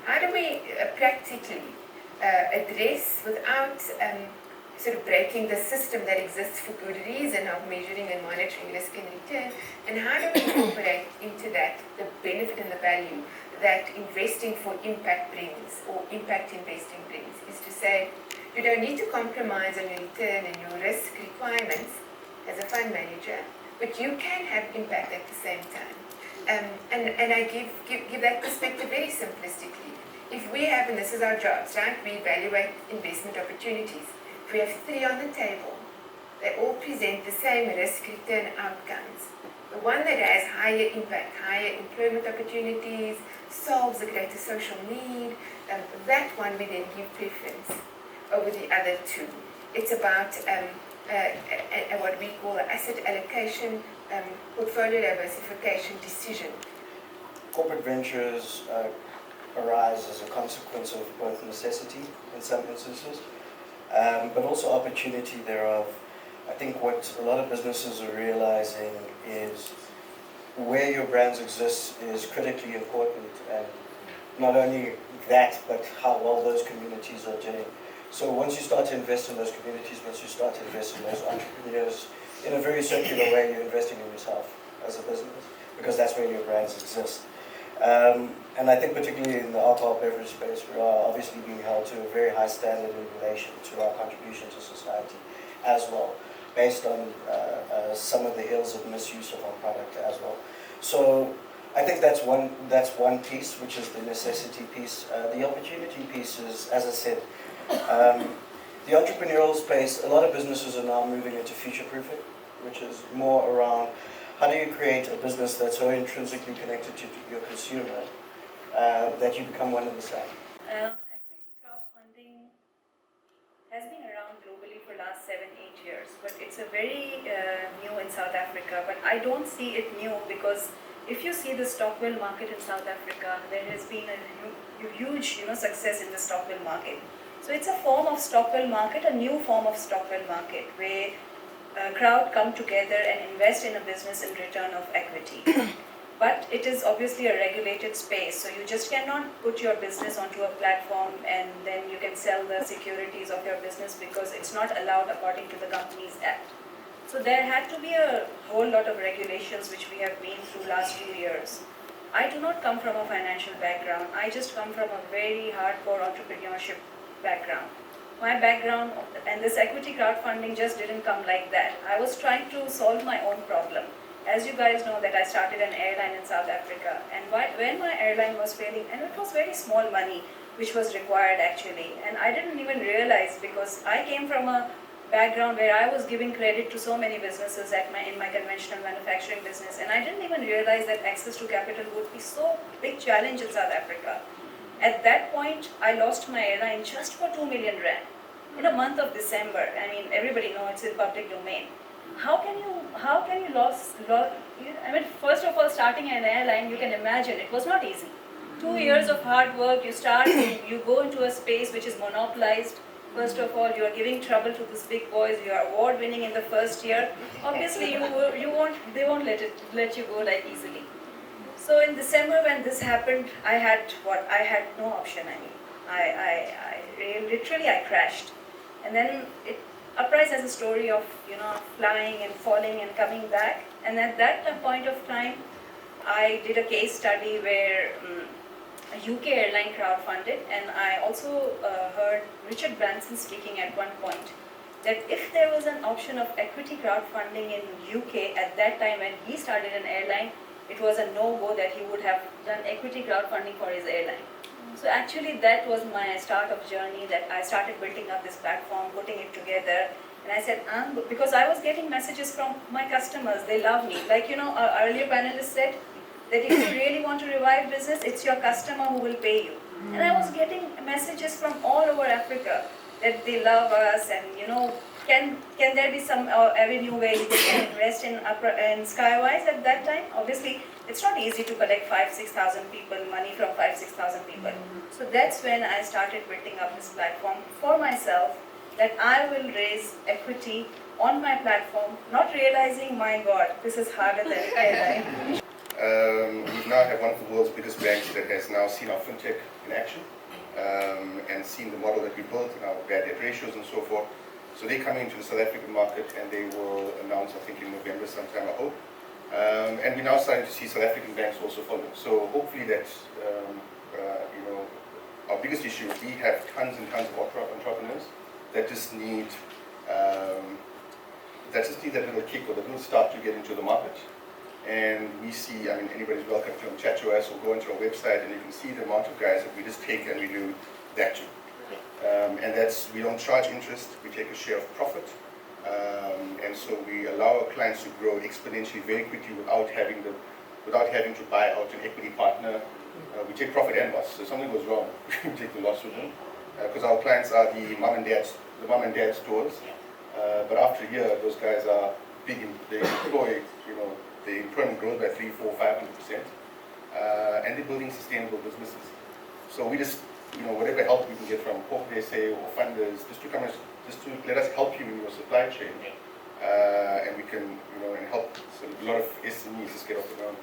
how do we practically address without sort of breaking the system that exists for good reason of measuring and monitoring risk and return, and how do we incorporate into that the benefit and the value that investing for impact brings, or impact investing brings, is to say, you don't need to compromise on your return and your risk requirements as a fund manager, but you can have impact at the same time. And I give that perspective very simplistically. If we have, and this is our jobs, right, we evaluate investment opportunities. If we have 3 on the table, they all present the same risk-return outcomes. The one that has higher impact, higher employment opportunities, solves a greater social need, that one we then give preference over the other 2. It's about what we call an asset allocation, portfolio diversification decision. Corporate ventures arise as a consequence of both necessity in some instances, but also opportunity thereof. I think what a lot of businesses are realizing is where your brands exist is critically important, and not only that, but how well those communities are doing. So once you start to invest in those communities, once you start to invest in those entrepreneurs, in a very circular way, you're investing in yourself as a business, because that's where your brands exist. And I think particularly in the alcohol beverage space, we are obviously being held to a very high standard in relation to our contribution to society as well, based on some of the ills of misuse of our product as well. So I think that's one piece, which is the necessity piece. The opportunity piece is, as I said, the entrepreneurial space. A lot of businesses are now moving into future-proofing, which is more around how do you create a business that's so intrinsically connected to your consumer that you become one and the same. Equity crowdfunding has been around globally for the last 7-8 years, but it's a very new in South Africa. But I don't see it new because if you see the Stockwell market in South Africa, there has been a huge success in the Stockwell market. So it's a form of Stockwell market, a new form of Stockwell market, where a crowd come together and invest in a business in return of equity. But it is obviously a regulated space, so you just cannot put your business onto a platform and then you can sell the securities of your business because it's not allowed according to the Companies Act. So there had to be a whole lot of regulations which we have been through last few years. I do not come from a financial background. I just come from a very hardcore entrepreneurship background. My background and this equity crowdfunding just didn't come like that. I was trying to solve my own problem. As you guys know that I started an airline in South Africa, and when my airline was failing, and it was very small money which was required actually, and I didn't even realize because I came from a background where I was giving credit to so many businesses in my conventional manufacturing business, and I didn't even realize that access to capital would be so big challenge in South Africa. At that point, I lost my airline just for 2 million rand in a month of December. I mean, everybody knows it's in public domain. How can you lose? I mean, first of all, starting an airline, you can imagine it was not easy. 2 years of hard work. You go into a space which is monopolized. First of all, you are giving trouble to these big boys. You are award winning in the first year. Obviously, they won't let you go like easily. So in December when this happened, I had no option. I mean, literally I crashed, and then Uprise has a story of flying and falling and coming back. And at that point of time, I did a case study where a UK airline crowdfunded, and I also heard Richard Branson speaking at one point that if there was an option of equity crowdfunding in UK at that time when he started an airline, it was a no-go that he would have done equity crowdfunding for his airline. So actually that was my start of journey, that I started building up this platform, putting it together. And I said, because I was getting messages from my customers, they love me. Like, our earlier panelist said, that if you really want to revive business, it's your customer who will pay you. And I was getting messages from all over Africa that they love us, and can there be some avenue where you can invest in Skywise at that time? Obviously, it's not easy to collect 5,000-6,000 people, money from 5,000-6,000 people. So that's when I started building up this platform for myself, that I will raise equity on my platform, not realizing, my God, this is harder than airline. We now have one of the world's biggest banks that has now seen our fintech in action and seen the model that we built and our bad debt ratios and so forth. So they're coming into the South African market and they will announce, I think, in November sometime, I hope. And we're now starting to see South African banks also follow. So hopefully that, you know, our biggest issue is we have tons and tons of entrepreneurs that just need that little kick or that little start to get into the market. And we see, I mean, anybody's welcome to come chat to us or go onto our website and you can see the amount of guys that we just take and we do that to. And that's, we don't charge interest, we take a share of profit. And so we allow our clients to grow exponentially very quickly without having to buy out an equity partner. We take profit and loss. So if something goes wrong, we take the loss with them. Because our clients are the mom and dad stores. But after a year, those guys are big. They employ, you know, the employment grows by 300, 400, 500%, and they're building sustainable businesses. So we just, you know, whatever help we can get from corporate SA or funders, just to let us help you in your supply chain, and we can, you know, and help sort of a lot of SMEs just get off the ground.